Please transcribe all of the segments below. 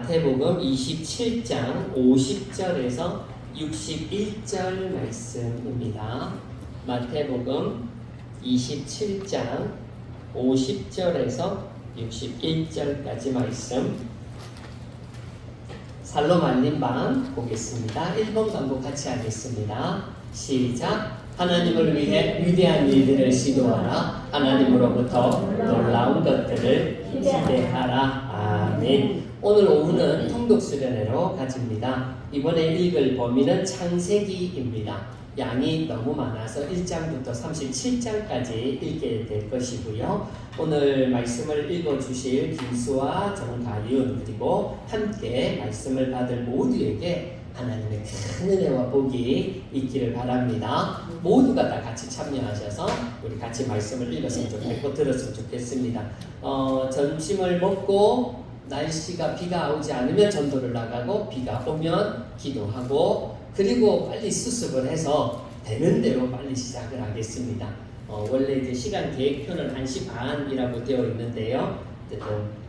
마태복음 27장 50절에서 61절 말씀입니다. 마태복음 27장 50절에서 61절까지 말씀. 살로 말린 방 보겠습니다. 1번 반복 같이 하겠습니다. 시작. 하나님을 위해 위대한 일들을 시도하라. 하나님으로부터 놀라운 것들을 기대하라. 아멘. 오늘 오후는 통독 수련회로 가집니다. 이번에 읽을 범위는 창세기입니다. 양이 너무 많아서 1장부터 37장까지 읽게 될 것이고요. 오늘 말씀을 읽어주실 김수아, 정가윤 그리고 함께 말씀을 받을 모두에게 하나님의 큰 은혜와 복이 있기를 바랍니다. 모두가 다 같이 참여하셔서 우리 같이 말씀을 읽었으면 좋겠고 들었으면 좋겠습니다. 점심을 먹고 날씨가 비가 오지 않으면 전도를 나가고 비가 오면 기도하고 그리고 빨리 수습을 해서 되는 대로 빨리 시작을 하겠습니다. 원래 이제 시간 계획표는 1시 반이라고 되어 있는데요.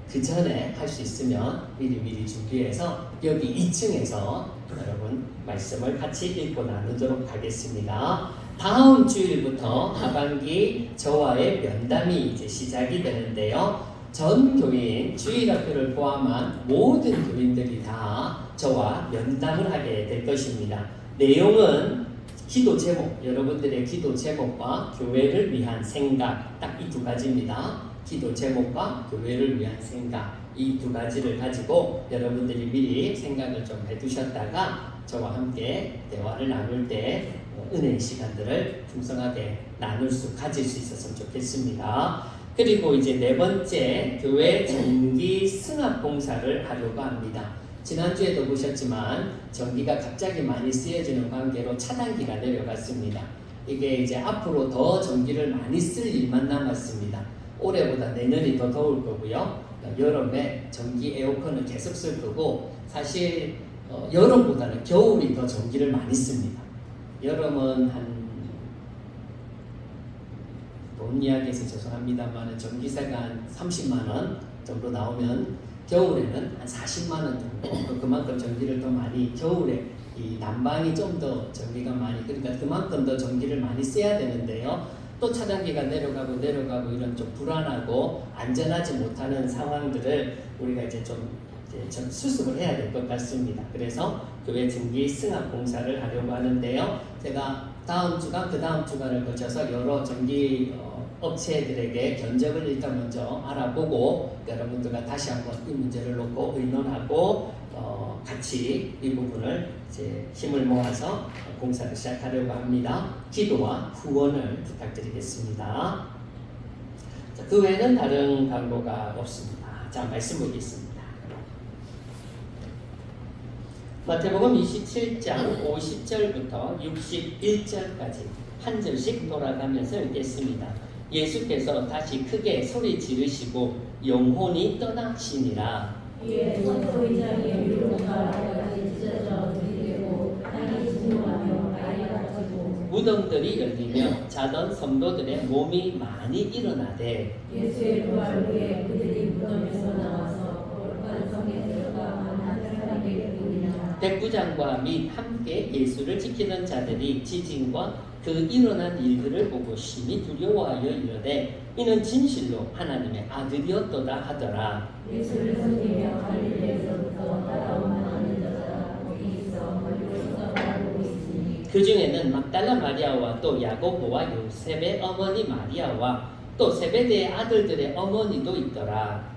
그 전에 할 수 있으면 미리 준비해서 여기 2층에서 여러분 말씀을 같이 읽고 나누도록 하겠습니다. 다음 주일부터 하반기 저와의 면담이 이제 시작이 되는데요. 전 교인, 주일학교를 포함한 모든 교인들이 다 저와 면담을 하게 될 것입니다. 내용은 기도 제목, 여러분들의 기도 제목과 교회를 위한 생각, 딱 이 두 가지입니다. 기도 제목과 교회를 위한 생각, 이 두 가지를 가지고 여러분들이 미리 생각을 좀 해두셨다가 저와 함께 대화를 나눌 때 은혜의 시간들을 풍성하게 가질 수 있었으면 좋겠습니다. 그리고 이제 네 번째, 교회 정기 승합 봉사를 하려고 합니다. 지난주에도 보셨지만 전기가 갑자기 많이 쓰여지는 관계로 차단기가 내려갔습니다. 이게 이제 앞으로 더 전기를 많이 쓸 일만 남았습니다. 올해보다 내년이 더 더울 거고요. 여름에 전기 에어컨을 계속 쓸 거고 사실 여름보다는 겨울이 더 전기를 많이 씁니다. 여름은 돈 이야기해서 죄송합니다만 전기세가 한 30만 원 정도 나오면 겨울에는 한 40만 원 정도 그만큼 전기를 더 많이 겨울에 이 난방이 좀 더 전기가 많이 그러니까 그만큼 더 전기를 많이 써야 되는데요. 또 차단기가 내려가고 이런 좀 불안하고 안전하지 못하는 상황들을 우리가 이제 좀 수습을 해야 될 것 같습니다. 그래서 교회 정기 승합 봉사를 하려고 하는데요. 제가 다음 주간 그 다음 주간을 거쳐서 여러 전기 업체들에게 견적을 일단 먼저 알아보고 여러분들과 다시 한번 이 문제를 놓고 의논하고 같이 이 부분을 이제 힘을 모아서 공사를 시작하려고 합니다. 기도와 후원을 부탁드리겠습니다. 자, 그 외에는 다른 광고가 없습니다. 자, 말씀 보겠습니다. 마태복음 27장 50절부터 61절까지 한 절씩 돌아가면서 읽겠습니다. 예수께서 다시 크게 소리 지르시고 영혼이 떠나시니라. 이에 천소의장이 위로가 아이까지 찢어져 들이대고 땅이 진동하며 아이가 터지고 무덤들이 열리며 자던 성도들의 몸이 많이 일어나되 예수의 부활 후에 그들이 무덤에서 나와서 거룩한 성에 들어가 많은 사람에게 보이니라. 백부장과 및 함께 예수를 지키던 자들이 지진과 그 일어난 일들을 보고 심히 두려워하여 이르되 이는 진실로 하나님의 아들이었도다 하더라. 예수를 섬기며 갈릴리에서부터 따라온 많은 여자가 거기 있어 멀리서 바라보고 있으니 그 중에는 막달라 마리아와 또 야고보와 요셉의 어머니 마리아와 또 세베대의 아들들의 어머니도 있더라.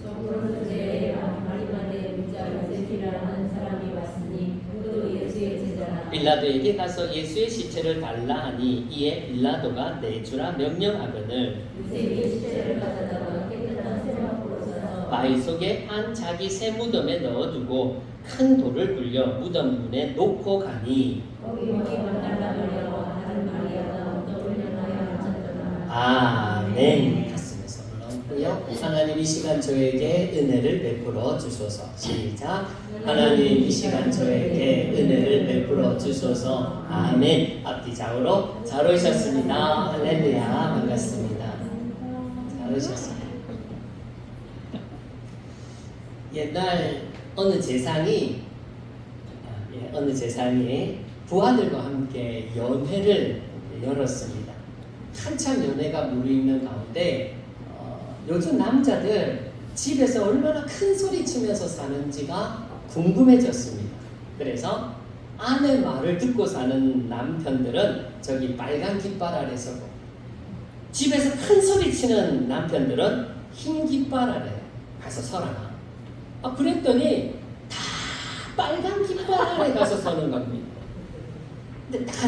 저부르스의 마리마의 문자 요셉이라는 사람이 왔으니 그도 예수의 제자라. 빌라도에게 가서 예수의 시체를 달라 하니 이에 빌라도가 내주라 명령하거늘 요셉이 시체를 가져다가 깨끗한 세마포로 싸서 바위 속에 한 자기 새 무덤에 넣어두고 큰 돌을 굴려 무덤 문에 놓고 가니 거기 막달라 마리아와 다른 마리아가 떠올려 나야 앉았더라. 아멘. 가슴에 손을 얹고요. 하나님 이 시간 저에게 은혜를 베풀어 주소서. 시작. 하나님 이 시간 저에게 은혜를 베풀어 주소서. 아멘. 앞뒤 좌우로 잘 오셨습니다. 할렐루야. 반갑습니다. 잘 오셨습니다. 옛날 어느 재상이 부하들과 함께 연회를 열었습니다. 한참 연회가 무르익는 가운데 요즘 남자들 집에서 얼마나 큰 소리 치면서 사는지가 궁금해졌습니다. 그래서 아내 말을 듣고 사는 남편들은 저기 빨간 깃발 아래 서고, 집에서 큰 소리 치는 남편들은 흰 깃발 아래 가서 서라. 그랬더니 다 빨간 깃발 아래 가서 서는 겁니다. 근데 딱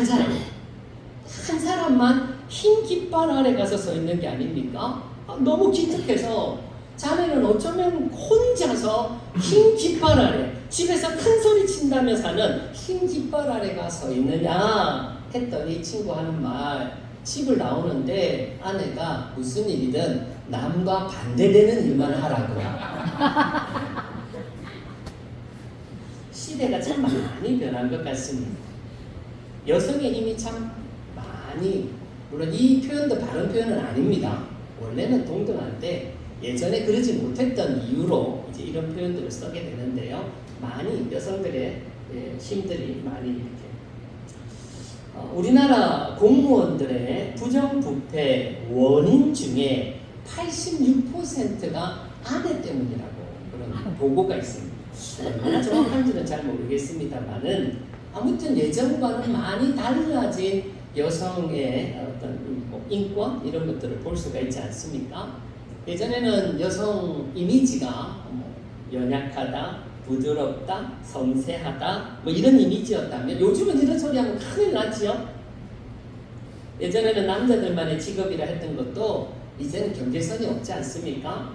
한 사람만 흰 깃발 아래 가서 서 있는 게 아닙니까? 너무 기특해서 자네는 어쩌면 혼자서 흰 깃발 아래, 집에서 큰 소리 친다며 사는 흰 깃발 아래가 서 있느냐 했더니 친구 하는 말, 집을 나오는데 아내가 무슨 일이든 남과 반대되는 일만 하라고. 시대가 참 많이 변한 것 같습니다. 여성의 힘이 참 많이, 물론 이 표현도 바른 표현은 아닙니다. 원래는 동등한데 예전에 그러지 못했던 이유로 이제 이런 표현들을 쓰게 되는데요. 많이 여성들의 힘들이 많이 이렇게 우리나라 공무원들의 부정부패 원인 중에 86%가 아내 때문이라고 그런 보고가 있습니다. 얼마나 정확한지는 잘 모르겠습니다만은 아무튼 예전과는 많이 달라진 여성의 어떤 인권 이런 것들을 볼 수가 있지 않습니까? 예전에는 여성 이미지가 연약하다, 부드럽다, 섬세하다 뭐 이런 이미지였다면 요즘은 이런 소리하면 큰일 나지요. 예전에는 남자들만의 직업이라 했던 것도 이제는 경계선이 없지 않습니까?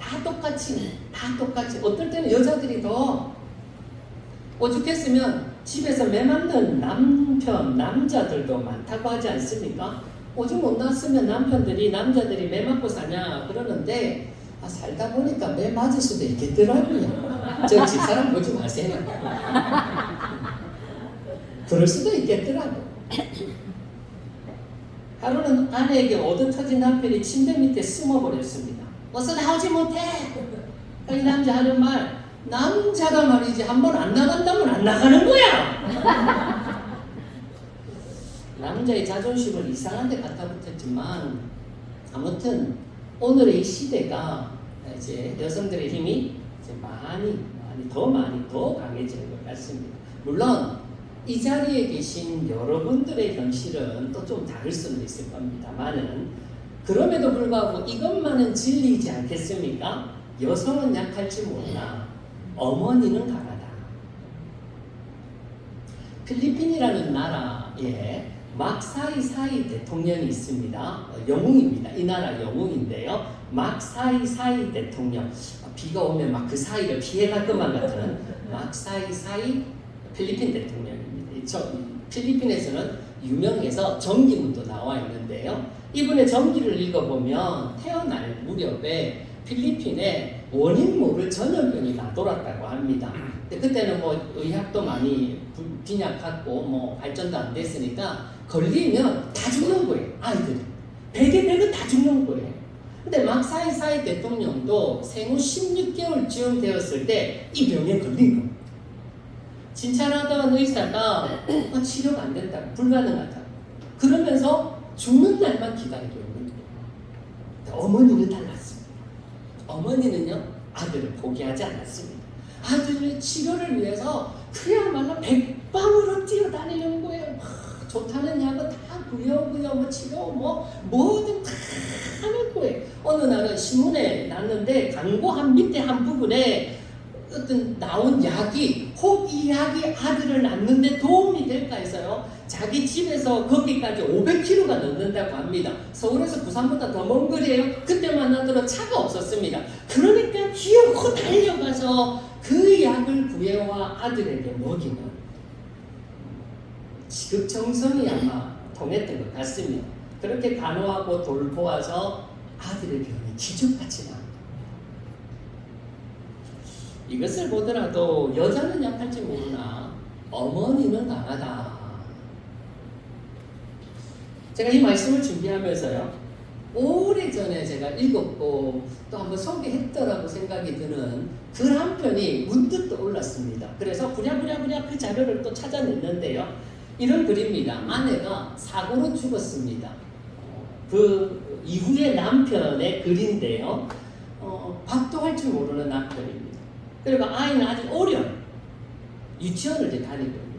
다 똑같이 어떨 때는 여자들이 더 오죽했으면 집에서 매 맞는 남자들도 많다고 하지 않습니까? 오죽 못 났으면 남자들이 매 맞고 사냐 그러는데 살다 보니까 매 맞을 수도 있겠더라고요. 저 집사람 보지 마세요. 그럴 수도 있겠더라고. 하루는 아내에게 얻어 터진 남편이 침대 밑에 숨어버렸습니다. 어서 나오지 못해. 이 남자 하는 말, 남자가 말이지 한 번 안 나간다면 안 나가는 거야. 남자의 자존심을 이상한 데 갖다 붙였지만 아무튼 오늘의 이 시대가 이제 여성들의 힘이 이제 많이 더 강해지는 것 같습니다. 물론 이 자리에 계신 여러분들의 현실은 또 좀 다를 수는 있을 겁니다만은 그럼에도 불구하고 이것만은 진리이지 않겠습니까? 여성은 약할지 몰라 어머니는 강하다. 필리핀이라는 나라에 막사이사이 대통령이 있습니다. 영웅입니다. 이 나라 영웅인데요. 막사이사이 대통령, 비가 오면 막 그 사이를 피해갈 것만 같은 막사이사이 필리핀 대통령입니다. 필리핀에서는 유명해서 정기문도 나와 있는데요. 이분의 정기를 읽어보면 태어날 무렵에 필리핀에 원인 모를 전염병이 나돌았다고 합니다. 근데 그때는 뭐 의학도 많이 빈약하고 뭐 발전도 안 됐으니까 걸리면 다 죽는 거예요. 아이들이. 100에 100은 다 죽는 거예요. 근데 막사이사이 대통령도 생후 16개월쯤 되었을 때 이 병에 걸린 거예요. 진찰하던 의사가 치료가 안 된다, 불가능하다. 그러면서 죽는 날만 기다리고 있는 거예요. 어머니는 달랐습니다. 어머니는요, 아들을 포기하지 않았습니다. 아들의 치료를 위해서 그야말로 백방으로 뛰어다니는 거예요. 좋다는 약은 다 구여구여 뭐 치료 뭐든 다 하는 거예요. 어느 날은 신문에 났는데 광고 밑에 한 부분에 어떤 나온 약이 혹 이 약이 아들을 낳는데 도움이 될까 해서요. 자기 집에서 거기까지 500km가 넘는다고 합니다. 서울에서 부산보다 더 먼 거리예요. 그때만 하더라도 차가 없었습니다. 그러니까 기어코 달려가서 그 약을 구해와 아들에게 먹이는 지극정성이 아마 통했던 것 같습니다. 그렇게 간호하고 돌보아서 아들의 병이 기적같이 나옵니다. 이것을 보더라도 여자는 약할지 모르나 어머니는 강하다. 제가 이 말씀을 준비하면서요, 오래전에 제가 읽었고 또 한번 소개했더라고 생각이 드는 글 한 편이 문득 떠올랐습니다. 그래서 부랴부랴 그 자료를 또 찾아냈는데요. 이런 글입니다. 아내가 사고로 죽었습니다. 그 이후에 남편의 글인데요. 밥도 할 줄 모르는 남편입니다. 그리고 아이는 아직 어려요. 유치원을 이제 다니고 있습니다.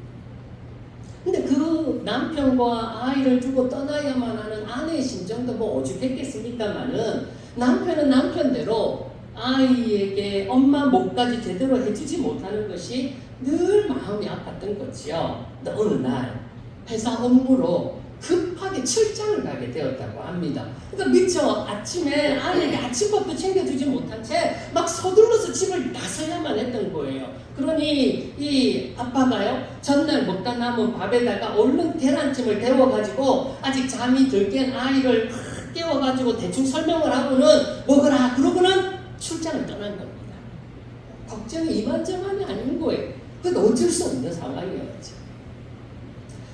근데 그 남편과 아이를 두고 떠나야만 하는 아내의 심정도 뭐 오죽했겠습니까마는 남편은 남편대로 아이에게 엄마 목까지 제대로 해주지 못하는 것이 늘 마음이 아팠던 거지요. 근데 어느 날 회사 업무로 급하게 출장을 가게 되었다고 합니다. 그러니까 미처 아침에 아이에게 아침밥도 챙겨주지 못한 채 막 서둘러서 집을 나서야만 했던 거예요. 그러니 이 아빠가요, 전날 먹다 남은 밥에다가 얼른 계란찜을 데워가지고 아직 잠이 덜 깬 아이를 막 깨워가지고 대충 설명을 하고는 먹으라 그러고는 출장을 떠난 겁니다. 걱정이 이만저만이 아닌 거예요. 그건 어쩔 수 없는 상황이었죠.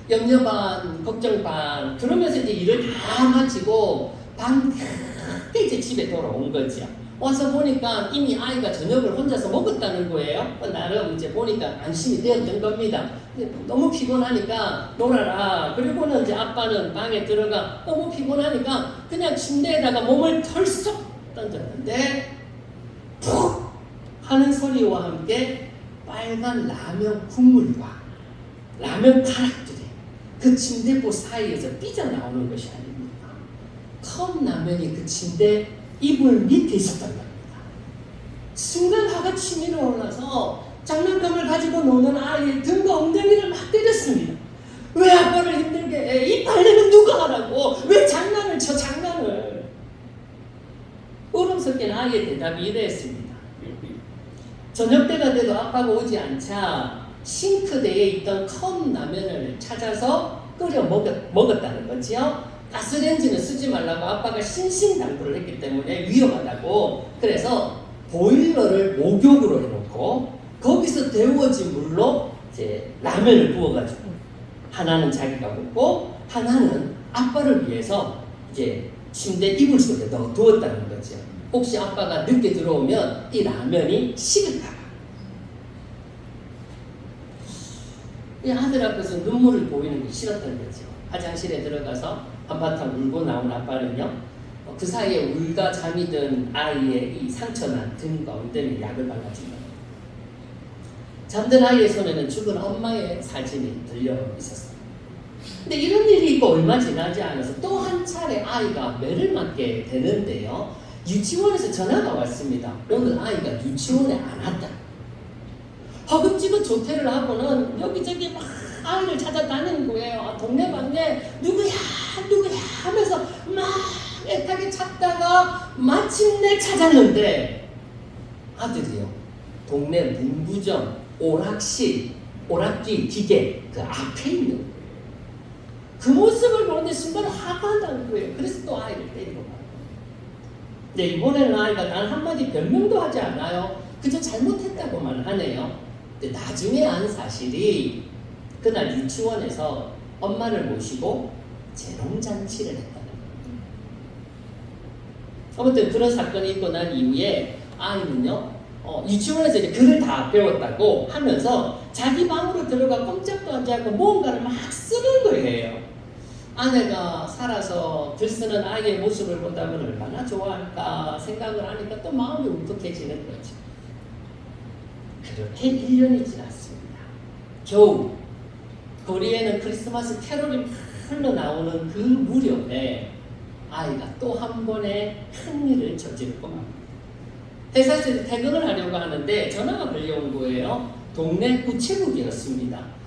염려 반, 걱정 반, 그러면서 이제 일을 다 마치고 밤늦게 이제 집에 돌아온 거죠. 와서 보니까 이미 아이가 저녁을 혼자서 먹었다는 거예요. 나름 이제 보니까 안심이 되었던 겁니다. 너무 피곤하니까 놀아라. 그리고는 이제 아빠는 방에 들어가 너무 피곤하니까 그냥 침대에다가 몸을 털썩 던졌는데 푹 하는 소리와 함께 빨간 라면 국물과 라면 가락들이 그 침대보 사이에서 삐져나오는 것이 아닙니까? 컵라면이 그 침대 이불 밑에 있었단 말입니다. 순간 화가 치밀어 올라서 장난감을 가지고 노는 아이의 등과 엉덩이를 막 때렸습니다. 왜 아빠를 힘들게 해? 이 빨래는 누가 하라고? 왜 장난을 쳐, 장난을? 울음 섞인 아이의 대답이 이랬습니다. 저녁 때가 돼도 아빠가 오지 않자 싱크대에 있던 컵라면을 찾아서 끓여 먹었다는 거지요. 가스레인지는 쓰지 말라고 아빠가 신신당부를 했기 때문에 위험하다고. 그래서 보일러를 목욕으로 해놓고 거기서 데워진 물로 이제 라면을 부어가지고 하나는 자기가 먹고 하나는 아빠를 위해서 이제 침대 이불 속에 넣어 두었다는 거죠. 혹시 아빠가 늦게 들어오면 이 라면이 식을까 봐. 이 아들 앞에서 눈물을 보이는 게 싫었던 거죠. 화장실에 들어가서 한바탕 울고 나온 아빠는요, 그 사이에 울다 잠이 든 아이의 이 상처난 등과 엉덩이에 약을 발라준 겁니다. 잠든 아이의 손에는 죽은 엄마의 사진이 들려 있었어요. 근데 이런 일이 있고 얼마 지나지 않아서 또 한 차례 아이가 매를 맞게 되는데요. 유치원에서 전화가 왔습니다. 오늘 아이가 유치원에 안 왔다. 허겁지겁 조퇴를 하고는 여기저기 막 아이를 찾아다니는 거예요. 동네방네 누구야 하면서 막 애타게 찾다가 마침내 찾았는데 아들이요. 동네 문구점 오락기 기계 그 앞에 있는 거예요. 그 모습을 보는데 순간 화가 나는 거예요. 그래서 또 아이를 때리고 가요. 근데 이번에는 아이가 단 한마디 변명도 하지 않아요. 그저 잘못했다고만 하네요. 근데 나중에 안 사실이 그날 유치원에서 엄마를 모시고 재롱잔치를 했다는 겁니다. 아무튼 그런 사건이 있고 난 이후에 아이는요, 유치원에서 이제 글을 다 배웠다고 하면서 자기 방으로 들어가 꼼짝도 하지 않고 무언가를 막 쓰는 거예요. 아내가 살아서 글 쓰는 아이의 모습을 본다면 얼마나 좋아할까 생각을 하니까 또 마음이 울컥해지는 거죠. 그렇게 1년이 지났습니다. 겨우 거리에는 크리스마스 캐롤이 막 흘러나오는 그 무렵에 아이가 또 한 번의 큰일을 저지르고 맙니다. 회사에서 퇴근을 하려고 하는데 전화가 걸려온 거예요. 동네 우체국이었습니다.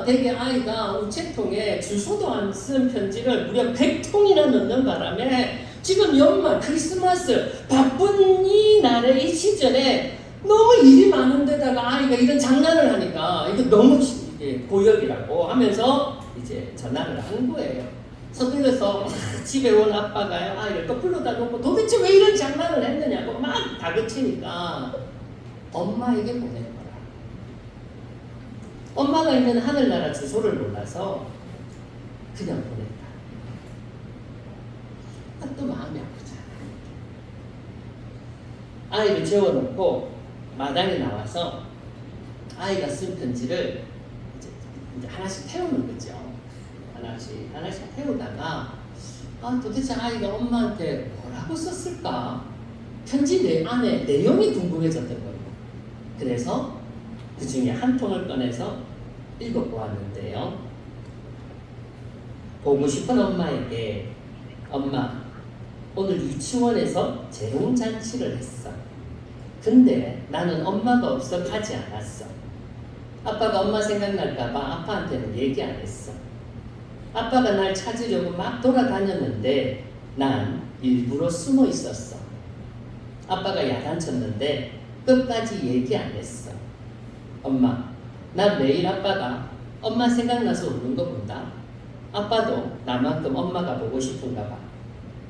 대개 아이가 우체통에 주소도 안 쓴 편지를 무려 100통이나 넣는 바람에 지금 연말 크리스마스 바쁜 이 날의 이 시절에 너무 일이 많은데다가 아이가 이런 장난을 하니까 이거 너무 고역이라고 하면서 이제 전화를 한 거예요. 서둘러서 집에 온 아빠가요, 아이를 또 불러다 놓고 도대체 왜 이런 장난을 했느냐고 막 다그치니까 엄마에게 보내거라. 엄마가 있는 하늘나라 주소를 몰라서 그냥 보냈다. 아이를 재워놓고 마당에 나와서 아이가 쓴 편지를 이제 하나씩 태우는 거죠. 하나씩 태우다가 도대체 아이가 엄마한테 뭐라고 썼을까? 편지 내 안에 내용이 궁금해졌던 거예요. 그래서 그 중에 한 통을 꺼내서 읽어보았는데요. 보고 싶은 엄마에게, 엄마, 오늘 유치원에서 재롱잔치를 했어. 근데 나는 엄마가 없어 가지 않았어. 아빠가 엄마 생각날까봐 아빠한테는 얘기 안 했어. 아빠가 날 찾으려고 막 돌아다녔는데 난 일부러 숨어 있었어. 아빠가 야단쳤는데 끝까지 얘기 안 했어. 엄마, 나 매일 아빠가 엄마 생각나서 우는 거 본다. 아빠도 나만큼 엄마가 보고 싶은가 봐.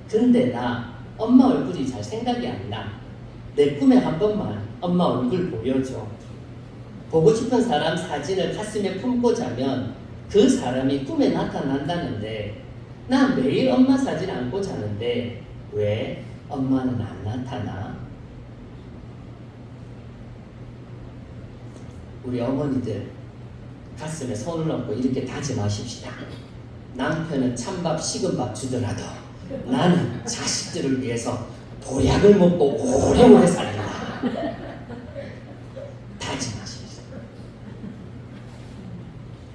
근데 나 엄마 얼굴이 잘 생각이 안 나. 내 꿈에 한 번만 엄마 얼굴 보여줘. 보고 싶은 사람 사진을 가슴에 품고 자면 그 사람이 꿈에 나타난다는데 나 매일 엄마 사진 안고 자는데 왜 엄마는 안 나타나? 우리 어머니들 가슴에 손을 얹고 이렇게 다짐하십시다. 남편은 찬밥 식은 밥 주더라도 나는 자식들을 위해서 보약을 먹고 오래오래 살리라. 다짐하십시오.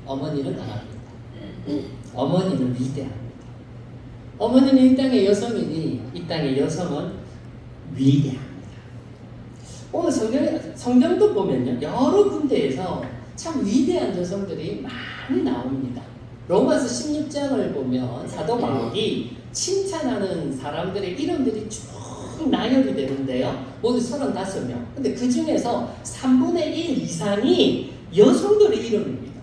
어머니는 강합니다. 어머니는 위대합니다. 어머니는 이 땅의 여성이니 이 땅의 여성은 위대합니다. 오늘 성경도 보면요, 여러 군데에서 참 위대한 여성들이 많이 나옵니다. 로마서 16장을 보면 사도 바울이 칭찬하는 사람들의 이름들이 쭉 나열이 되는데요. 모두 35명. 근데 그 중에서 3분의 1 이상이 여성들의 이름입니다.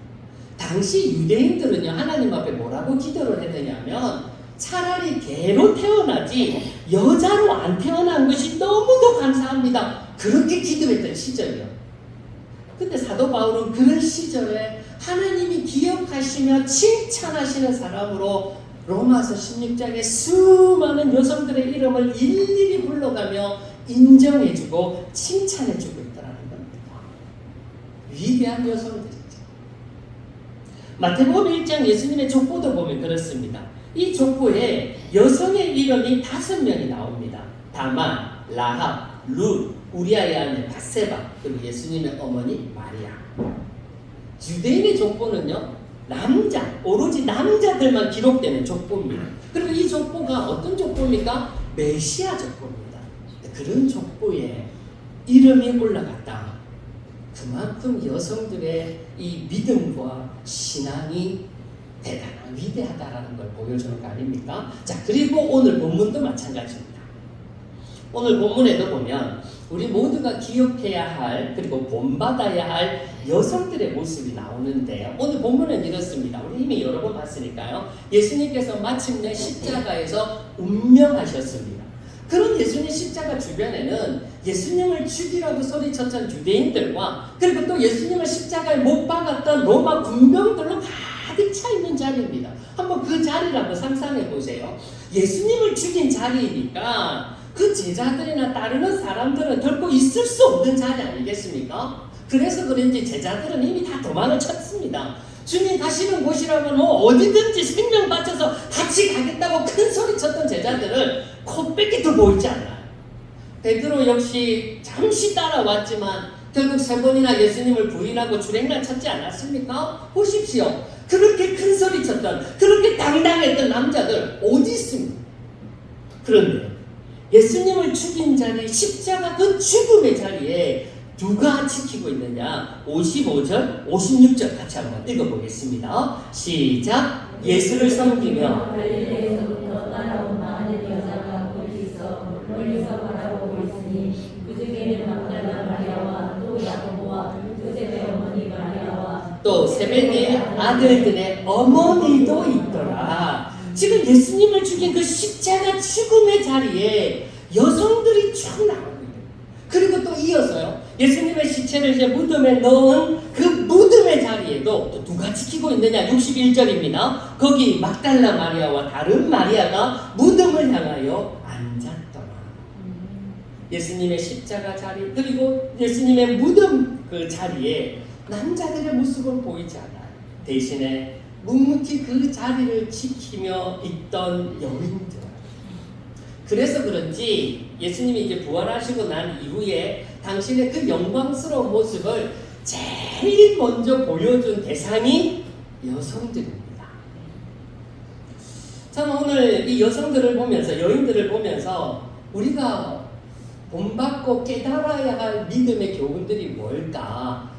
당시 유대인들은요, 하나님 앞에 뭐라고 기도를 했느냐면 차라리 개로 태어나지 여자로 안 태어난 것이 너무도 감사합니다. 그렇게 기도했던 시절이요. 근데 사도 바울은 그런 시절에 하나님이 기억하시며 칭찬하시는 사람으로 로마서 16장에 수많은 여성들의 이름을 일일이 불러가며 인정해주고 칭찬해주고 있다는 겁니다. 위대한 여성들이죠. 마태복음 1장 예수님의 족보도 보면 그렇습니다. 이 족보에 여성의 이름이 5명이 나옵니다. 다만, 라합, 룻, 우리아의 아내 바세바, 그리고 예수님의 어머니 마리아. 유대인의 족보는요, 오로지 남자들만 기록되는 족보입니다. 그리고 이 족보가 어떤 족보입니까? 메시아 족보입니다. 그런 족보에 이름이 올라갔다. 그만큼 여성들의 이 믿음과 신앙이 대단한 위대하다라는 걸 보여주는 거 아닙니까? 자, 그리고 오늘 본문도 마찬가지입니다. 오늘 본문에도 보면 우리 모두가 기억해야 할, 그리고 본받아야 할 여성들의 모습이 나오는데요. 오늘 본문은 이렇습니다. 우리 이미 여러 번 봤으니까요. 예수님께서 마침내 십자가에서 운명하셨습니다. 그런 예수님 십자가 주변에는 예수님을 죽이라고 소리쳤던 유대인들과 그리고 또 예수님을 십자가에 못 박았던 로마 군병들로 가득 차 있는 자리입니다. 한번 그 자리를 한번 상상해 보세요. 예수님을 죽인 자리이니까 그 제자들이나 따르는 사람들은 결코 있을 수 없는 자리 아니겠습니까? 그래서 그런지 제자들은 이미 다 도망을 쳤습니다. 주님 가시는 곳이라면 어디든지 생명 바쳐서 같이 가겠다고 큰 소리 쳤던 제자들을 코빼기도 보이지 않아요. 베드로 역시 잠시 따라왔지만 결국 3번이나 예수님을 부인하고 주랭랑 쳤지 않았습니까? 보십시오. 그렇게 큰 소리 쳤던, 그렇게 당당했던 남자들 어디 있습니까? 그런데 예수님을 죽인 자리, 십자가 그 죽음의 자리에 누가 지키고 있느냐? 55절, 56절 같이 한번 읽어보겠습니다. 시작! 예수를 섬기며 갈릴리에서부터 따라온 많은 여자가 거기 있어 멀리서 바라보고 있으니 그 중에는 막달라 마리아와 또 야고보와 요셉의 어머니 마리아와 또 세베대의 아들들의 어머니도 있더라. 지금 예수님을 죽인 그 십자가 죽음의 자리에 여성들이 쭉 나오고 있는. 그리고 또 이어서요, 예수님의 시체를 이제 무덤에 넣은 그 무덤의 자리에도 또 누가 지키고 있느냐? 61절입니다. 거기 막달라 마리아와 다른 마리아가 무덤을 향하여 앉았더라. 예수님의 십자가 자리, 그리고 예수님의 무덤 그 자리에 남자들의 모습은 보이지 않아요. 대신에 묵묵히 그 자리를 지키며 있던 여인들. 그래서 그런지 예수님이 이제 부활하시고 난 이후에 당신의 그 영광스러운 모습을 제일 먼저 보여준 대상이 여성들입니다. 저는 오늘 이 여성들을 보면서, 여인들을 보면서 우리가 본받고 깨달아야 할 믿음의 교훈들이 뭘까?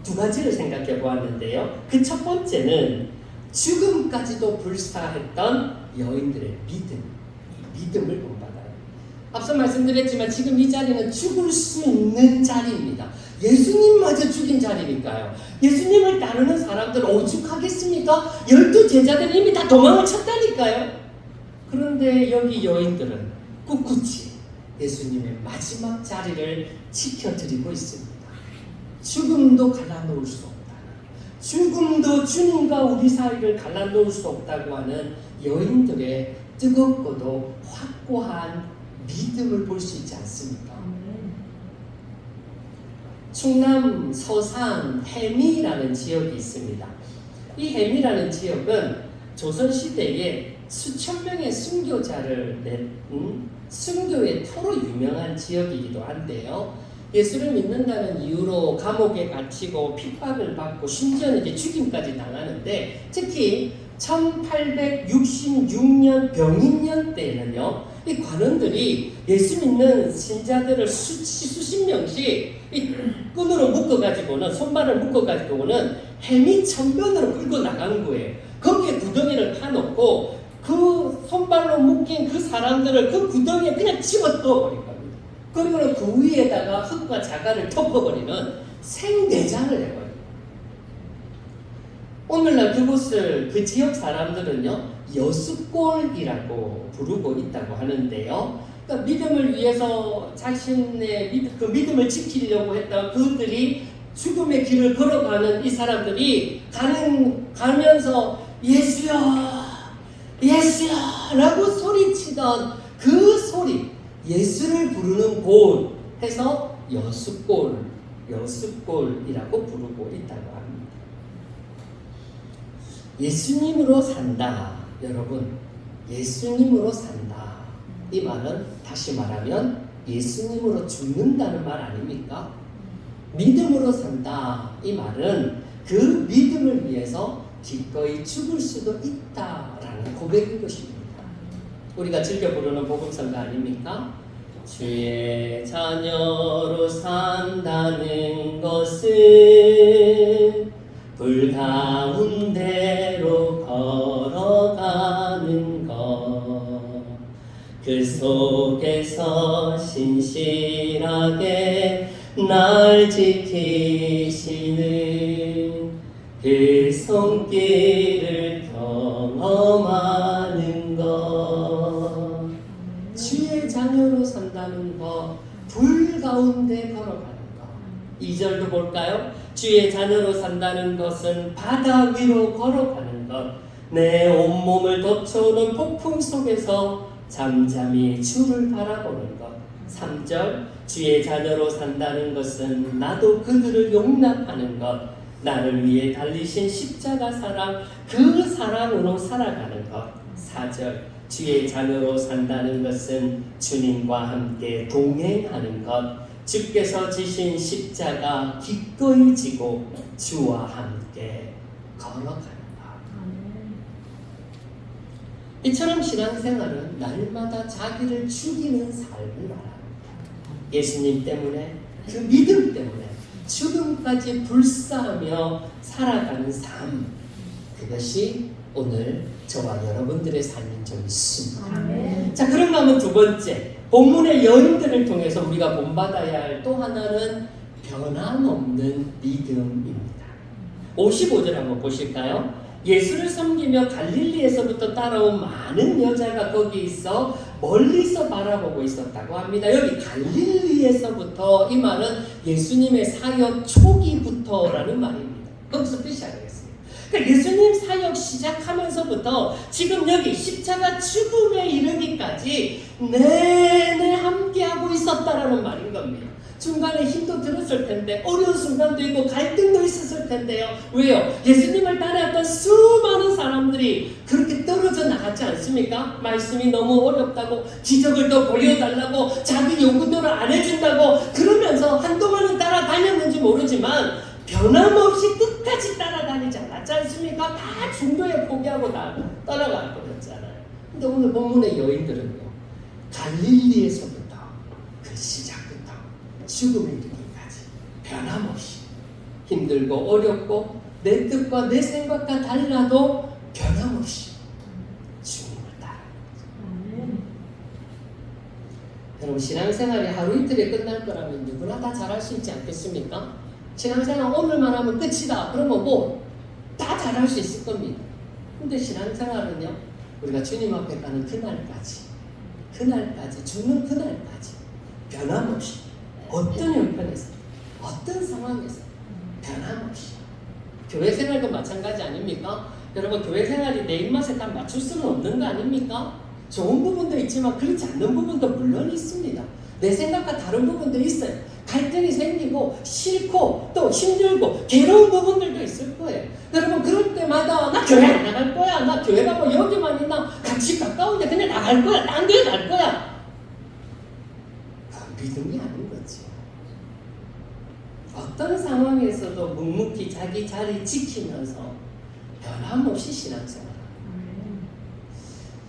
두 가지를 생각해 보았는데요. 그 첫 번째는 죽음까지도 불사했던 여인들의 믿음, 이 믿음을 본받아요. 앞서 말씀드렸지만 지금 이 자리는 죽을 수 있는 자리입니다. 예수님마저 죽인 자리니까요. 예수님을 따르는 사람들 오죽하겠습니까? 12제자들이 이미 다 도망을 쳤다니까요. 그런데 여기 여인들은 꿋꿋이 예수님의 마지막 자리를 지켜드리고 있습니다. 죽음도 갈라놓을 수 없다. 죽음도 주님과 우리 사이를 갈라놓을 수 없다고 하는 여인들의 뜨겁고도 확고한 믿음을 볼 수 있지 않습니까? 충남 서산 해미라는 지역이 있습니다. 이 해미라는 지역은 조선시대에 수천 명의 순교자를 낸 순교의 터로 유명한 지역이기도 한데요. 예수를 믿는다는 이유로 감옥에 갇히고 핍박을 받고 심지어는 이제 죽임까지 당하는데, 특히 1866년 병인년 때에는요, 이 관원들이 예수 믿는 신자들을 수십 명씩 이 끈으로 묶어가지고는, 손발을 묶어가지고는 해미 천변으로 끌고 나간 거예요. 거기에 구덩이를 파놓고 그 손발로 묶인 그 사람들을 그 구덩이에 그냥 집어넣어버린 겁니다. 그리고는 그 위에다가 흙과 자갈을 덮어버리는 생내장을 해버려요. 오늘날 그곳을, 그 지역 사람들은요, 여수골이라고 부르고 있다고 하는데요. 그러니까 믿음을 위해서 자신의 그 믿음을 지키려고 했던 그들이 죽음의 길을 걸어가는 이 사람들이 가면서 예수여, 예수여 라고 소리치던 그 소리, 예수를 부르는 곳 해서 여수골이라고 부르고 있다고 합니다. 예수님으로 산다. 여러분, 예수님으로 산다. 이 말은 다시 말하면 예수님으로 죽는다는 말 아닙니까? 믿음으로 산다. 이 말은 그 믿음을 위해서 기꺼이 죽을 수도 있다라는 고백인 것입니다. 우리가 즐겨 부르는 복음성가 아닙니까? 주의 자녀로 산다는 것은 불 가운데로 걸어가는 것, 그 속에서 신실하게 날 지키시는 그 손길을 경험하는 것. 주의 자녀로 산다는 것, 불 가운데 걸어가는 것. 2절도 볼까요? 주의 자녀로 산다는 것은 바다 위로 걸어가는 것, 내 온몸을 덮쳐오는 폭풍 속에서 잠잠히 주를 바라보는 것. 3절, 주의 자녀로 산다는 것은 나도 그들을 용납하는 것, 나를 위해 달리신 십자가 사랑, 그 사랑으로 살아가는 것. 4절, 주의 자녀로 산다는 것은 주님과 함께 동행하는 것, 주께서 지신 십자가 기꺼이 지고 주와 함께 걸어가는 것. 이처럼 신앙생활은 날마다 자기를 죽이는 삶을 말합니다. 예수님 때문에, 그 믿음 때문에 죽음까지 불사하며 살아가는 삶, 그것이 오늘 저와 여러분들의 삶인 줄 믿습니다. 아멘. 자, 그런가 하면 두 번째, 본문의 여인들을 통해서 우리가 본받아야 할 또 하나는 변함없는 믿음입니다. 55절 한번 보실까요? 예수를 섬기며 갈릴리에서부터 따라온 많은 여자가 거기 있어 멀리서 바라보고 있었다고 합니다. 여기 갈릴리에서부터, 이 말은 예수님의 사역 초기부터라는 말입니다. 거기서 뜻이 알겠습니다. 그러니까 예수님 사역 시작하면서부터 지금 여기 십자가 죽음에 이르기까지 내내 함께하고 있었다라는 말인 겁니다. 중간에 힘도 들었을 텐데 어려운 순간도 있고 갈등도 있었을 텐데요. 왜요? 예수님을 따라왔던 수많은 사람들이 그렇게 떨어져 나갔지 않습니까? 말씀이 너무 어렵다고, 기적을 더 보여달라고, 자기 요구대로 안 해준다고 그러면서 한동안은 따라다녔는지 모르지만 변함없이 끝까지 따라다니지 않았지 않습니까? 다 중도에 포기하고 다 떠나가 버렸잖아요. 근데 오늘 본문의 여인들은요, 갈릴리에서부터 그 시작부터 죽음에 이르기까지 변함없이 힘들고 어렵고 내 뜻과 내 생각과 달라도 변함없이 주님을 따라갑니다. 여러분, 신앙생활이 하루 이틀에 끝날 거라면 누구나 다 잘할 수 있지 않겠습니까? 신앙생활 오늘만 하면 끝이다 그러면 뭐 다 잘할 수 있을 겁니다. 근데 신앙생활은요, 우리가 주님 앞에 가는 그날까지 죽는 그날까지 변함없이 어떤 형편에서 어떤 상황에서 변함없이, 교회 생활도 마찬가지 아닙니까? 여러분, 교회 생활이 내 입맛에 딱 맞출 수는 없는 거 아닙니까? 좋은 부분도 있지만 그렇지 않는 부분도 물론 있습니다. 내 생각과 다른 부분도 있어요. 갈등이 생기고 싫고 또 힘들고 괴로운 부분들도 있을 거예요. 여러분, 그럴 때마다 나 교회 안 나갈 거야, 나 교회가 뭐 여기만 있나, 같이 가까운데 그냥 나갈 거야, 딴 교회 갈 거야. 그 믿음이 아닌 거지. 어떤 상황에서도 묵묵히 자기 자리 지키면서 변함없이 신앙생활.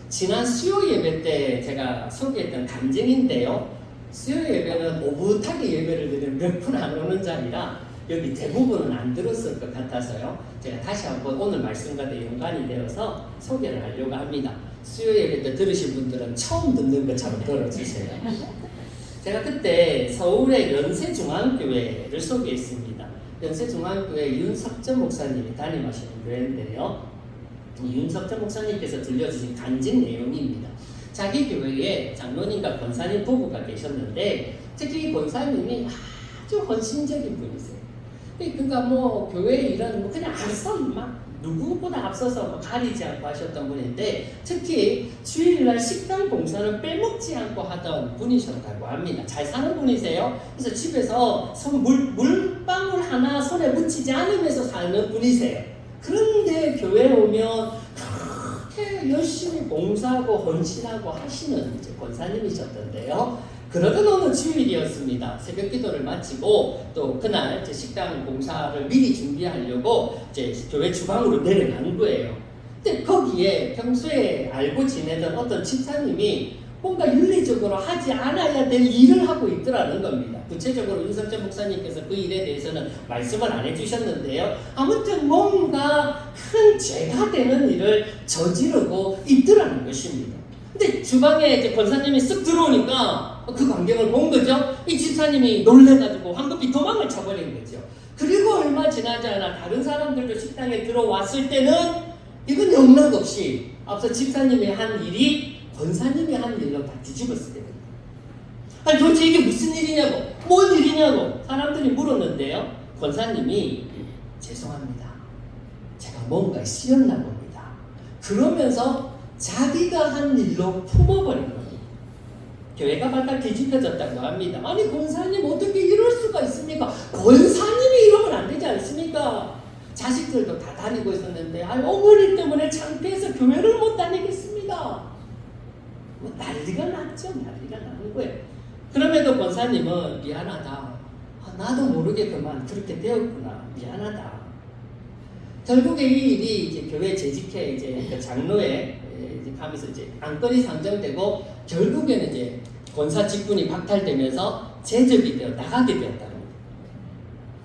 지난 수요 예배 때 제가 소개했던 간증인데요. 수요 예배는 오붓하게 예배를 드리는 몇 분 안 오는 자리라 여기 대부분은 안 들었을 것 같아서요. 제가 다시 한번 오늘 말씀과 연관이 되어서 소개를 하려고 합니다. 수요 예배 때 들으신 분들은 처음 듣는 것처럼 들어주세요. 제가 그때 서울의 연세중앙교회를 소개했습니다. 연세중앙교회 윤석전 목사님이 담임하시는 교회인데요. 윤석전 목사님께서 들려주신 간증 내용입니다. 자기 교회에 장로님과 권사님 부부가 계셨는데 특히 권사님이 아주 헌신적인 분이세요. 그러니까 뭐 교회 일은 뭐 그냥 앞서 막 누구보다 앞서서 뭐 가리지 않고 하셨던 분인데 특히 주일날 식당 봉사는 빼먹지 않고 하던 분이셨다고 합니다. 잘 사는 분이세요. 그래서 집에서 물방울 하나 손에 묻히지 않으면서 사는 분이세요. 그런데 교회에 오면 그렇게 열심히 봉사하고 헌신하고 하시는 이제 권사님이셨던데요. 그러던 어느 주일이었습니다. 새벽 기도를 마치고 또 그날 이제 식당 봉사를 미리 준비하려고 이제 교회 주방으로 내려간 거예요. 근데 거기에 평소에 알고 지내던 어떤 집사님이 뭔가 윤리적으로 하지 않아야 될 일을 하고 있더라는 겁니다. 구체적으로 윤석전 목사님께서 그 일에 대해서는 말씀을 안 해주셨는데요. 아무튼 뭔가 큰 죄가 되는 일을 저지르고 있더라는 것입니다. 근데 주방에 이제 권사님이 쓱 들어오니까 그 광경을 본 거죠. 이 집사님이 놀래가지고 황급히 도망을 쳐버린 거죠. 그리고 얼마 지나지 않아 다른 사람들도 식당에 들어왔을 때는 이건 영락없이 앞서 집사님이 한 일이 권사님이 한 일로 다 뒤집었을 때입니다. 아니 도대체 이게 무슨 일이냐고, 뭔 일이냐고 사람들이 물었는데요. 권사님이 죄송합니다, 제가 뭔가에 쓰였나 봅니다. 그러면서 자기가 한 일로 품어버린 겁니다. 교회가 발칵 뒤집혀졌다고 합니다. 아니 권사님 어떻게 이럴 수가 있습니까? 권사님이 이러면 안 되지 않습니까? 자식들도 다 다니고 있었는데 아니 어머니 때문에 창피해서 교회를 못 다니겠습니다. 뭐 난리가 났죠. 난리가 나는 거예요. 그럼에도 권사님은 미안하다. 나도 모르게 그만 그렇게 되었구나. 미안하다. 결국에 이 일이 이제 교회 재직회 이제 그 장로에 이제 가면서 이제 안건이 상정되고 결국에는 이제 권사 직분이 박탈되면서 제적이 되어 나가게 되었다는 거예요.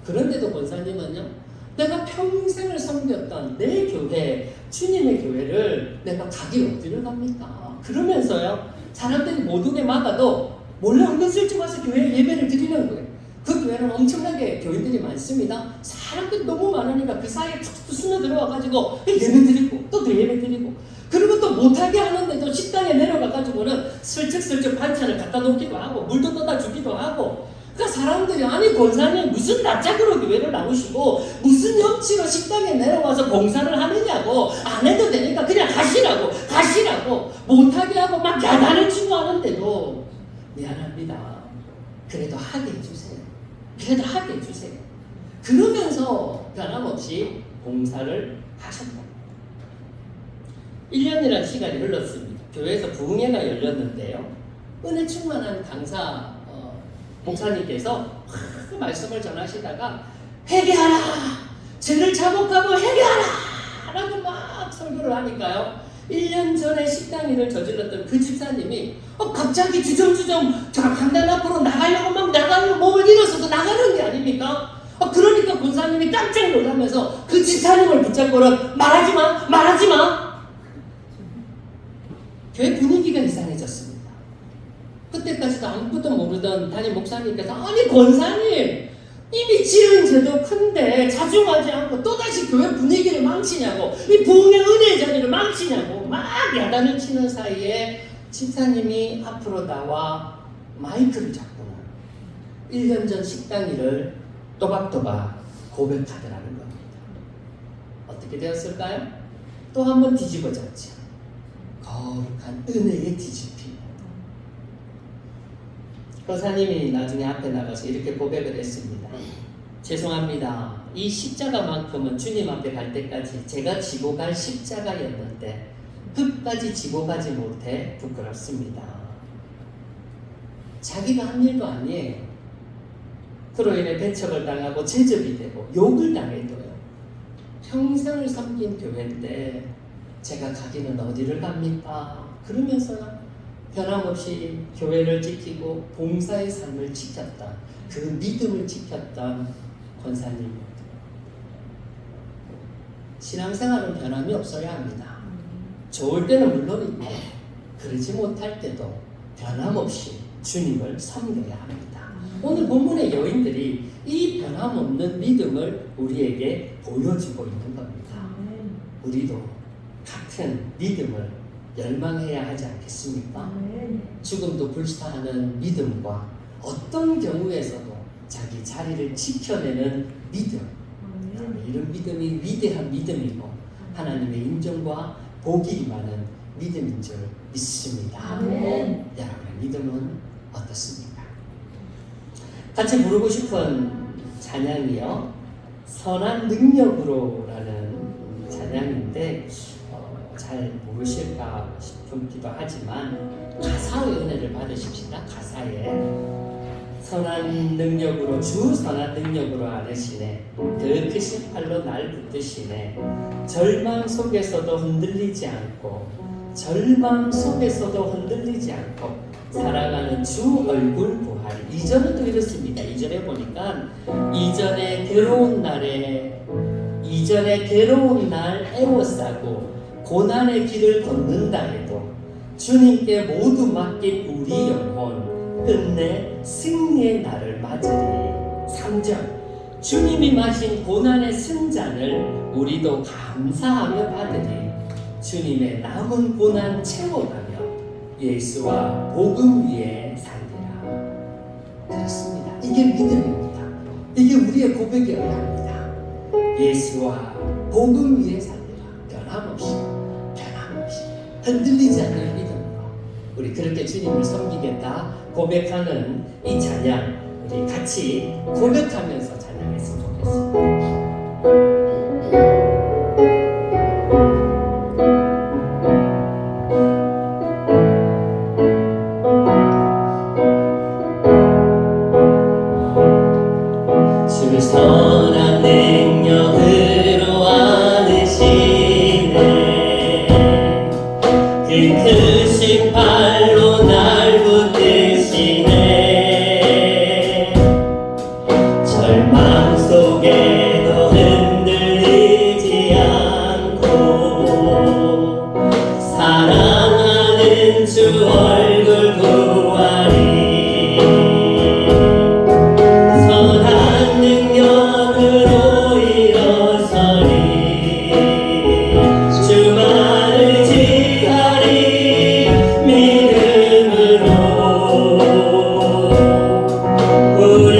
그런데도 권사님은요, 내가 평생을 섬겼던 내 교회, 주님의 교회를 내가 가길 어디를 갑니까? 그러면서요, 사람들이 못 오게 막아도 몰래 은근슬쩍 와서 교회에 예배를 드리는 거예요. 그 교회는 엄청나게 교인들이 많습니다. 사람들이 너무 많으니까 그 사이에 툭툭 스며 들어와가지고 예배 드리고 또 예배 드리고 그리고 또 못하게 하는데도 식당에 내려가가지고는 슬쩍슬쩍 반찬을 갖다 놓기도 하고 물도 떠다 주기도 하고 그러니까 사람들이 아니 권사님 무슨 낯짝으로 교회를 나오시고 무슨 염치로 식당에 내려와서 봉사를 하느냐고 안 해도 되니까 그냥 가시라고 못하게 하고 막 야단을 치고 하는데도 미안합니다. 그래도 하게 해주세요. 그러면서 변함없이 봉사를 하셨다. 1년이라는 시간이 흘렀습니다. 교회에서 부흥회가 열렸는데요. 은혜 충만한 강사 목사님께서 그 말씀을 전하시다가 회개하라! 죄를 자복하고 회개하라! 라고 막 설교를 하니까요. 1년 전에 식당 일을 저질렀던 그 집사님이 갑자기 주정주정 강단 앞으로 나가려고 몸을 일어서서 나가는 게 아닙니까? 그러니까 권사님이 깜짝 놀라면서 그 집사님을 붙잡고는 말하지 마! 교회 분위기가 이상해졌습니다. 그때까지도 아무것도 모르던 담임 목사님께서 아니 권사님 이미 지은 죄도 큰데 자중하지 않고 또다시 교회 분위기를 망치냐고 이 부흥의 은혜의 자리를 망치냐고 막 야단을 치는 사이에 집사님이 앞으로 나와 마이크를 잡고는 1년 전 식당 일을 또박또박 고백하더라는 겁니다. 어떻게 되었을까요? 또 한 번 뒤집어졌죠. 거룩한 은혜의 뒤집힘. 권사님이 나중에 앞에 나가서 이렇게 고백을 했습니다. 죄송합니다. 이 십자가만큼은 주님 앞에 갈 때까지 제가 지고 갈 십자가였는데 끝까지 지고 가지 못해 부끄럽습니다. 자기가 한 일도 아니에요. 그로 인해 배척을 당하고 제접이 되고 욕을 당해도요. 평생을 섬긴 교회인데 제가 가기는 어디를 갑니까? 그러면서 변함없이 교회를 지키고 봉사의 삶을 지켰던 그 믿음을 지켰던 권사님입니다. 신앙생활은 변함이 없어야 합니다. 좋을 때는 물론이고 그러지 못할 때도 변함없이 주님을 섬겨야 합니다. 오늘 본문의 여인들이 이 변함없는 믿음을 우리에게 보여주고 있는 겁니다. 우리도 같은 믿음을 열망해야 하지 않겠습니까? 죽음도 불사하는 믿음과 어떤 경우에서도 자기 자리를 지켜내는 믿음, 이런 믿음이 위대한 믿음이고 하나님의 인정과 복이 많은 믿음인 줄 믿습니다. 여러분의 믿음은 어떻습니까? 같이 부르고 싶은 찬양이요, 선한 능력으로라는 찬양인데 잘 모르실까 싶기도 하지만 가사의 은혜를 받으십시다. 가사에 선한 능력으로 주 선한 능력으로 안으시네, 그 크신 팔로 날 붙드시네, 절망 속에서도 흔들리지 않고 살아가는 주 얼굴 부활. 이전에도 이렇습니다. 이전에 보니까 이전에 괴로운 날 애워싸고 고난의 길을 걷는다 해도 주님께 모두 맡긴 우리 영혼 끝내 승리의 날을 맞으리. 3절 주님이 마신 고난의 승잔을 우리도 감사하며 받으리. 주님의 남은 고난 채워가며 예수와 복음 위에 살리라. 그렇습니다. 이게 믿음입니다. 이게 우리의 고백이어야 합니다. 예수와 복음 위에 살리라. 변함없이 흔들리지 않는 믿음으로 우리 그렇게 주님을 섬기겠다 고백하는 이 찬양, 우리 같이 고백하면서 찬양했으면 좋겠습니다. 주 선한 능력으로 안으시네, 그 크신 팔로 날 붙드시네, 절망 속에도 흔들리지 않고 사랑하는 주 얼굴 구하리. 선한 능력으로 일어서리, 주만을 믿음으로 우리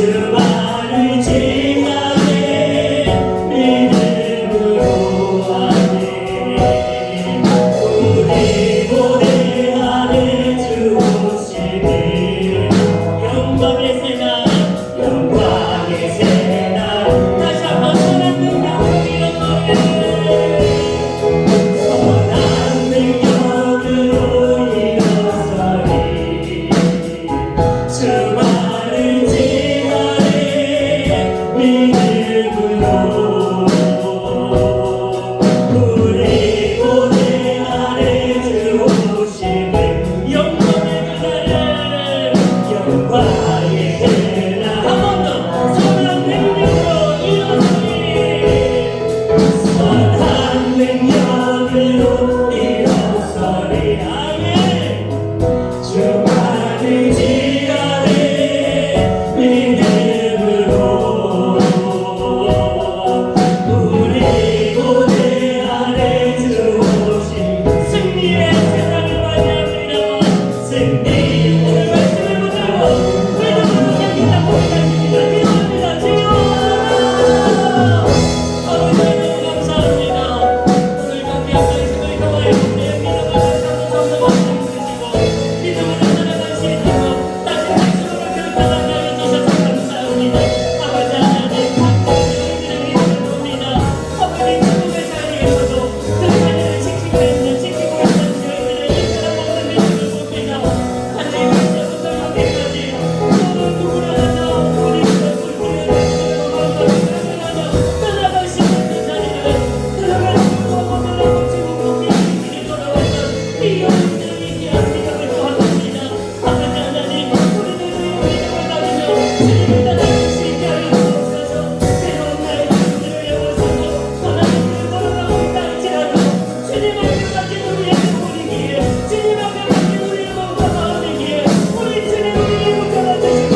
주만을 지나네 믿음으로 하네 우리 고대하네 주 오시네 영광의 새날 영광의 새날 다시 한번 선한 능력으로 일어나네 선한 능력으로 일어서리 주만을 지나네 믿음으로 우리 고대하네 주 오시네 영광의 그날을 영광의 그날 한 번 더 선한 능력으로 일어서리 선한 능력으로 일어서리 아멘 주만을 지나네 믿음으로 우리 고대하네 주 오신 승리의 세상을 맞이합니다 승리 오늘 말씀을 붙들고 믿음으로 향기다 고백하십니다 기도합니다 주여 아버지 하나님 감사합니다 오늘 경기 앞에서 기도하여 주세요 믿음을 다시 한번 선포하시고 믿음을 살아갈 수 있도록 다시 말씀으로 결단하게 하여 주셔서 감사합니다 아버지 하나님 저희들의 믿음을 봅니다 아버지 천국의 자리에서도 그 자리를 지키고 있는 저희들의 일처럼 없는 믿음을 봅니다 하나님 이제부터 여기까지 너는 누구나 하나 우리 불길을 떠나갈 수 있는 그 자리를 들어갈 수 없고 들어붙이고 복귀하시기를 돌아왔던 이 여러분들을 위기한 믿음을 구합니다 아버지 하나님 우리들의 믿음을 가지며 주님을 따라갈 수 있게 하여 주옵소서 새로운 나의 길을 열어서서 떠나는 길을 걸어가고 있다 할지라도 주님 앞에 맡긴 우리의 몸이기에 주님 앞에 맡긴 우리의 몸과 마음이기에 우리 주님 우리를 붙잡아 주시고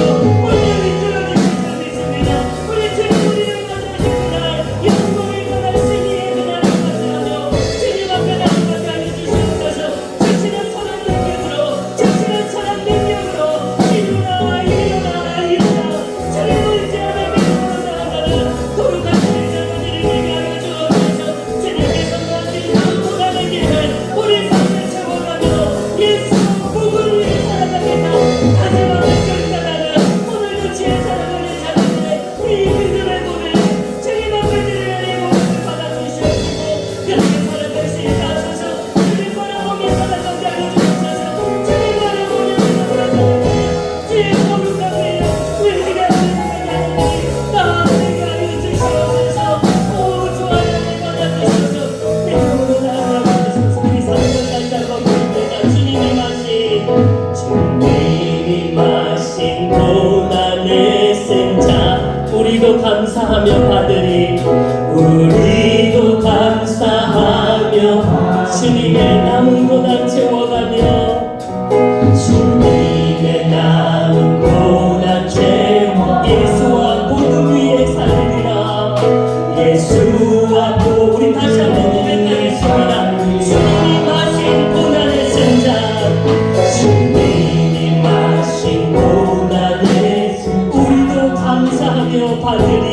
우리를 이끌어 주실 수 있습니다 우리 주님 우리를 만나신 그날 영광의 그날 승리의 그날을 맞이하며 주님 앞에 나아가게 하여 주시옵소서 주시는 선한 능력으로 주시는 선한 능력으로 일어나 주님을 의지하며 믿음으로 나아가는 거룩한 제자들이 되게 하여 주옵소서 주님께서 만든 영원한 길을 우리 삶에 채워가며 예수 복을 위해 살아가겠다 마지막을 결단하는 오늘도 주의 사랑하는 자녀들의 이 믿음의 몸에 주님 앞에 드리는 이 모습을 받아주시옵시고 그렇게 살아갈 수 있게 하소서 주님과의 몸이 살아가게 하여 주옵소서 주님과의 몸이 살아가게 주의 거룩한 이름 위대한 하나님 나아가게 하여 주시옵소서 오 주 하나님 받아주셔서 믿음으로 나아가게 하소서 우리 삶을 다시 한번 부릅니다 주님이 마신 고난의 승자 우리도 감사하며 받으리 우리도 감사하며 주님의 남은 고난 채워가며 주님의 남은 고난 채워 예수와 복음 위에 살리라 예수와 복음 우리 다시 한번 고백하겠습니다 주님이 마신 고난의 승자 주님이 마신 고난의 우리도 감사하며 받으리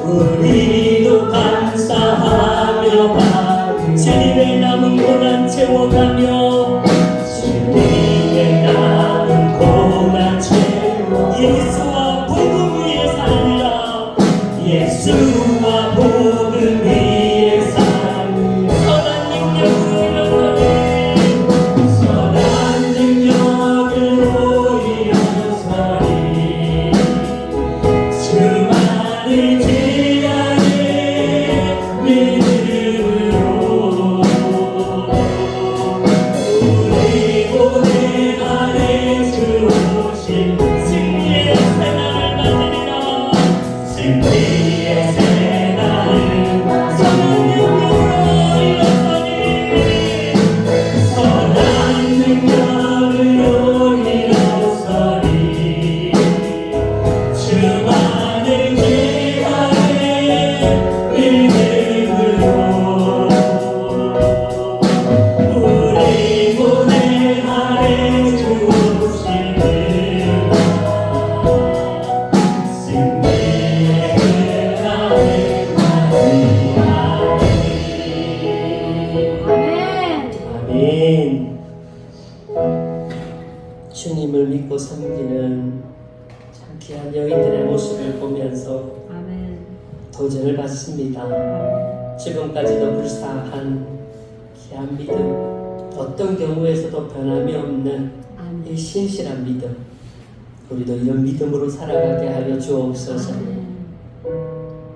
우리도 감사하며 받으리 주님의 남은 고난 채워가며 주님의 남은 고난 채워 예수와 복음 위에 살리라 예수와 복음 위에 살리라 선한 능력으로 일어서리 선한 능력으로 일어서리 주만을 지나네 믿음으로 우리 고대하네 주 오신 승리의 귀한 여인들의 모습을 보면서 아멘. 도전을 받습니다. 지금까지도 불사한 귀한 믿음, 어떤 경우에서도 변함이 없는 이 신실한 믿음, 우리도 이런 믿음으로 살아가게 하여 주옵소서.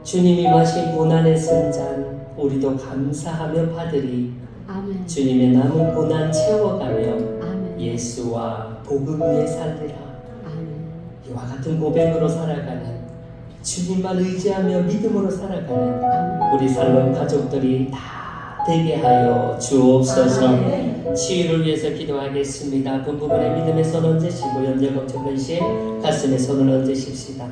주님이 마신 고난의 승잔 우리도 감사하며 받으리. 아멘. 주님의 남은 고난 채워가며 아멘. 예수와 복음 위에 살리라. 아멘. 이와 같은 고백으로 살아가는, 주님만 의지하며 믿음으로 살아가는 우리 살롱 가족들이 다 되게 하여 주옵소서. 치유를 위해서 기도하겠습니다. 본 부분에 믿음의 손 얹으시고 염려 걱정 근심 가슴에 손을 얹으십시다.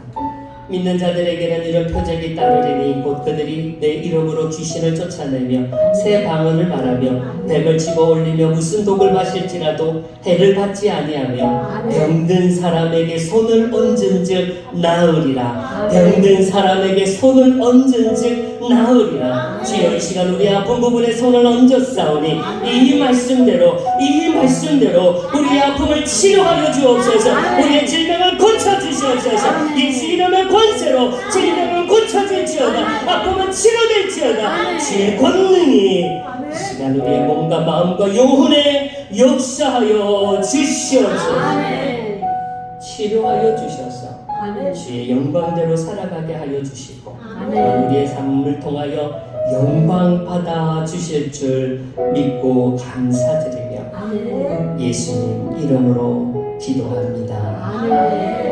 믿는 자들에게는 이런 표적이 따르리니 곧 그들이 내 이름으로 귀신을 쫓아내며 새 방언을 말하며 뱀을 집어 올리며 무슨 독을 마실지라도 해를 받지 아니하며 병든 사람에게 손을 얹은즉 나으리라. 병든 사람에게 손을 얹은즉 나으리라. 주여, 이 시간 우리 아픈 부분에 손을 얹었사오니 이 말씀대로 우리의 아픔을 치료하여 주옵소서. 우리의 질병을 고쳐주시옵소서. 예수 이름의 권세로 질병을 고쳐줄지어다. 아픔은 치료될지어다. 주의 권능이 이 시간 우리의 몸과 마음과 영혼에 역사하여 주시옵소서. 치료하여 주셔서 주의 영광대로 살아가게 하여 주시고 우리의 삶을 통하여 영광 받아 주실 줄 믿고 감사드리며 예수님 이름으로 기도합니다. 아멘.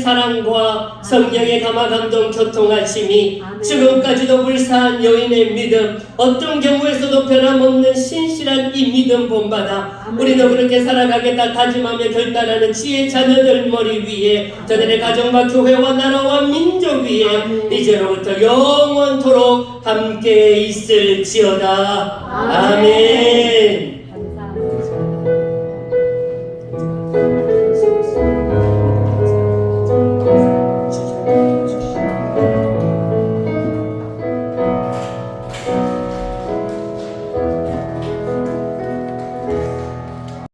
사랑과 성령의 감화 감동 교통하심이 지금까지도 불사한 여인의 믿음, 어떤 경우에서도 변함없는 신실한 이 믿음 본받아 우리도 그렇게 살아가겠다 다짐하며 결단하는 지혜 자녀들 머리 위에, 저들의 가정과 교회와 나라와 민족 위에 이제로부터 영원토록 함께 있을지어다. 아멘.